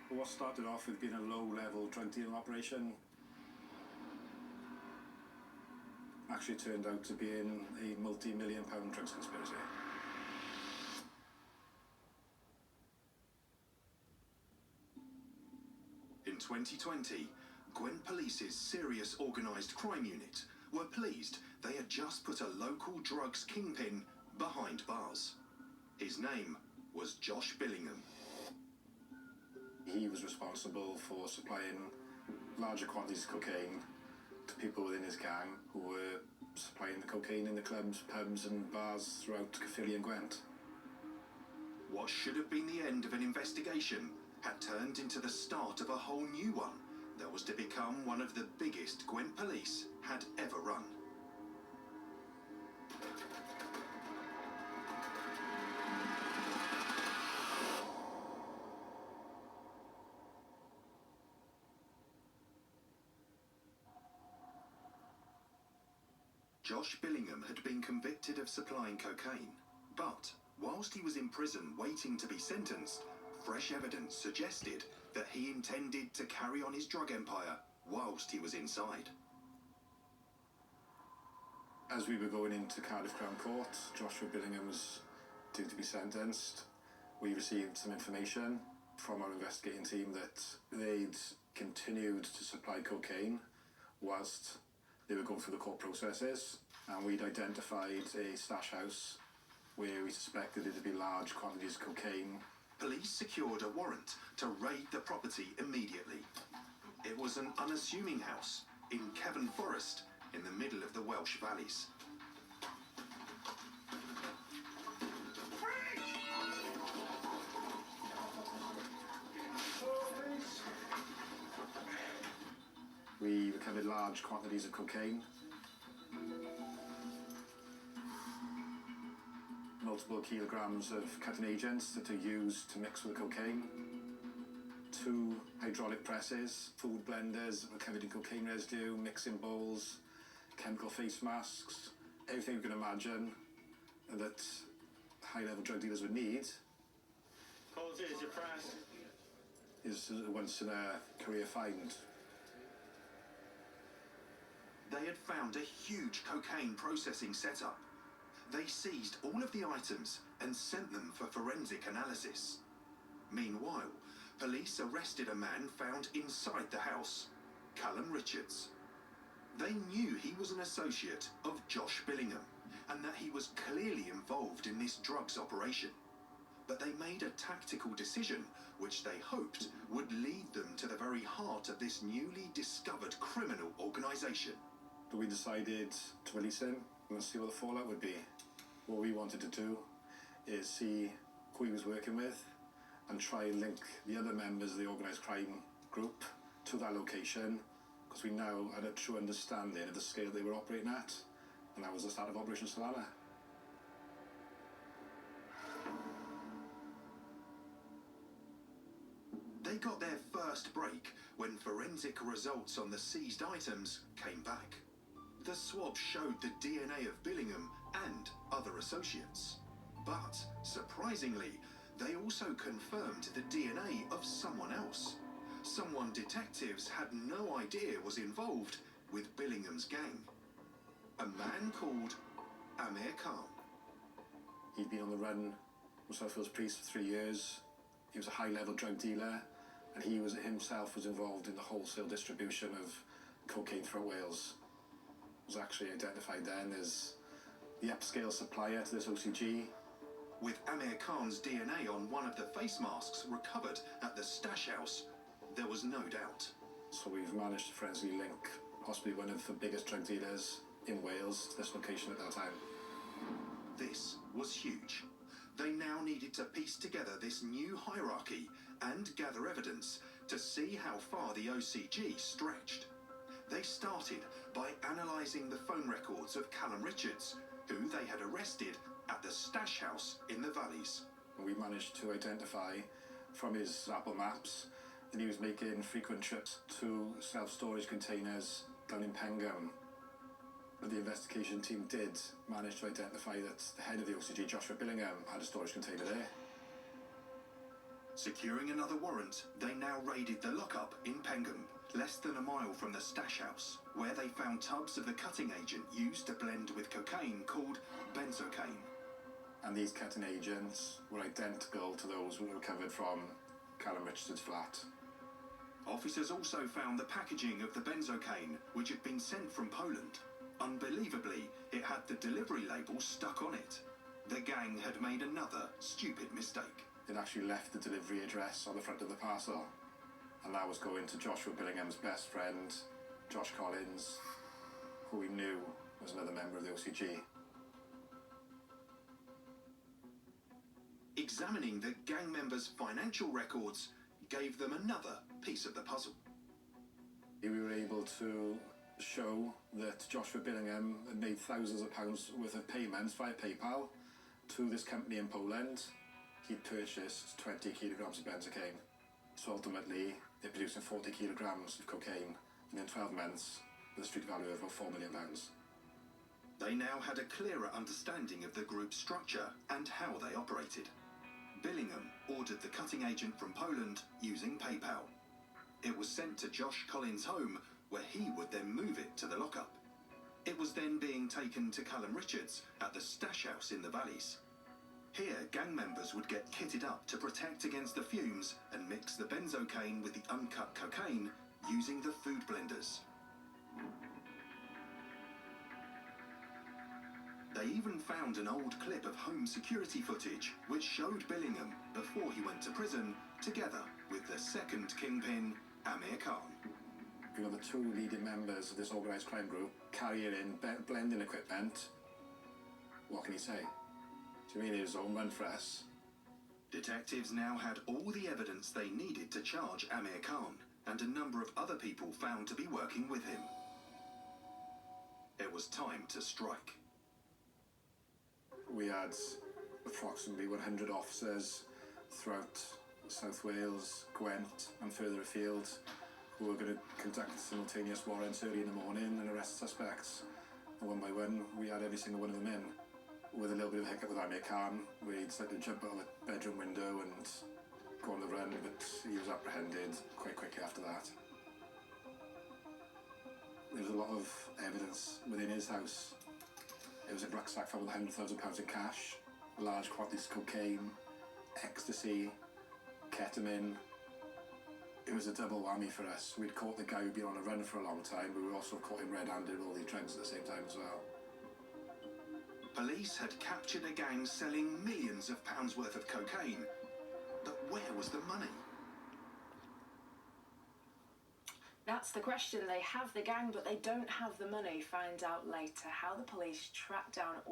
What started off with being a low-level drug dealing operation actually turned out to being a multi-million-pound drugs conspiracy. In 2020, Gwent Police's Serious Organised Crime Unit were pleased they had just put a local drugs kingpin behind bars. His name was Josh Billingham. He was responsible for supplying larger quantities of cocaine to people within his gang who were supplying the cocaine in the clubs, pubs and bars throughout Caerphilly and Gwent. What should have been the end of an investigation had turned into the start of a whole new one that was to become one of the biggest Gwent Police had ever run. Josh Billingham had been convicted of supplying cocaine, but whilst he was in prison waiting to be sentenced, fresh evidence suggested that he intended to carry on his drug empire whilst he was inside. As we were going into Cardiff Crown Court, Joshua Billingham was due to be sentenced. We received some information from our investigating team that they'd continued to supply cocaine whilst they were going through the court processes, and we'd identified a stash house where we suspected there to be large quantities of cocaine. Police secured a warrant to raid the property immediately. It was an unassuming house in Kevin Forest in the middle of the Welsh Valleys. We recovered large quantities of cocaine, multiple kilograms of cutting agents that are used to mix with the cocaine, 2 hydraulic presses, food blenders that were covered in cocaine residue, mixing bowls, chemical face masks, everything you can imagine that high-level drug dealers would need. Quality is your price. Is a once-in-a-career find. They had found a huge cocaine processing setup. They seized all of the items and sent them for forensic analysis. Meanwhile, police arrested a man found inside the house, Callum Richards. They knew he was an associate of Josh Billingham and that he was clearly involved in this drugs operation. But they made a tactical decision which they hoped would lead them to the very heart of this newly discovered criminal organisation. But we decided to release him and see what the fallout would be. What we wanted to do is see who he was working with and try and link the other members of the organised crime group to that location, because we now had a true understanding of the scale they were operating at, and that was the start of Operation Solana. They got their first break when forensic results on the seized items came back. The swab showed the DNA of Billingham and other associates. But, surprisingly, they also confirmed the DNA of someone else. Someone detectives had no idea was involved with Billingham's gang. A man called Amir Khan. He'd been on the run from South Wales Police for 3 years. He was a high-level drug dealer, and he himself was involved in the wholesale distribution of cocaine throughout Wales. Was actually identified then as the upscale supplier to this OCG. With Amir Khan's DNA on one of the face masks recovered at the stash house, there was no doubt. So we've managed to forensically link possibly one of the biggest drug dealers in Wales to this location at that time. This was huge. They now needed to piece together this new hierarchy and gather evidence to see how far the OCG stretched. They started by analysing the phone records of Callum Richards, who they had arrested at the stash house in the valleys. We managed to identify from his Apple Maps that he was making frequent trips to self-storage containers down in Pengham. But the investigation team did manage to identify that the head of the OCG, Joshua Billingham, had a storage container there. Securing another warrant, they now raided the lockup in Pengham, less than a mile from the stash house, where they found tubs of the cutting agent used to blend with cocaine called benzocaine. And these cutting agents were identical to those we recovered from Callum Richardson's flat. Officers also found the packaging of the benzocaine, which had been sent from Poland. Unbelievably, it had the delivery label stuck on it. The gang had made another stupid mistake. It actually left the delivery address on the front of the parcel, and that was going to Joshua Billingham's best friend, Josh Collins, who we knew was another member of the OCG. Examining the gang members' financial records gave them another piece of the puzzle. We were able to show that Joshua Billingham had made thousands of pounds worth of payments via PayPal to this company in Poland. He'd purchased 20 kilograms of benzocaine. So ultimately, they're producing 40 kilograms of cocaine, and in 12 months, with a street value of about £4 million. They now had a clearer understanding of the group's structure and how they operated. Billingham ordered the cutting agent from Poland using PayPal. It was sent to Josh Collins' home, where he would then move it to the lockup. It was then being taken to Callum Richards at the stash house in the Valleys. Here, gang members would get kitted up to protect against the fumes and mix the benzocaine with the uncut cocaine using the food blenders. They even found an old clip of home security footage which showed Billingham before he went to prison, together with the second kingpin, Amir Khan. You know, the two leading members of this organised crime group carrying in blending equipment. What can he say? Do you mean it was all run for us? Detectives now had all the evidence they needed to charge Amir Khan, and a number of other people found to be working with him. It was time to strike. We had approximately 100 officers throughout South Wales, Gwent and further afield who were going to conduct simultaneous warrants early in the morning and arrest suspects. And one by one, we had every single one of them in. With a little bit of a hiccup with Amir Khan, where he decided to jump out of the bedroom window and go on the run, but he was apprehended quite quickly after that. There was a lot of evidence within his house. It was a rucksack filled with £100,000 in cash, large quantities of cocaine, ecstasy, ketamine. It was a double whammy for us. We'd caught the guy who'd been on a run for a long time, but we were also caught him red-handed with all these drugs at the same time as well. Police had captured a gang selling millions of pounds worth of cocaine, but where was the money? That's the question. They have the gang, but they don't have the money. Find out later how the police tracked down all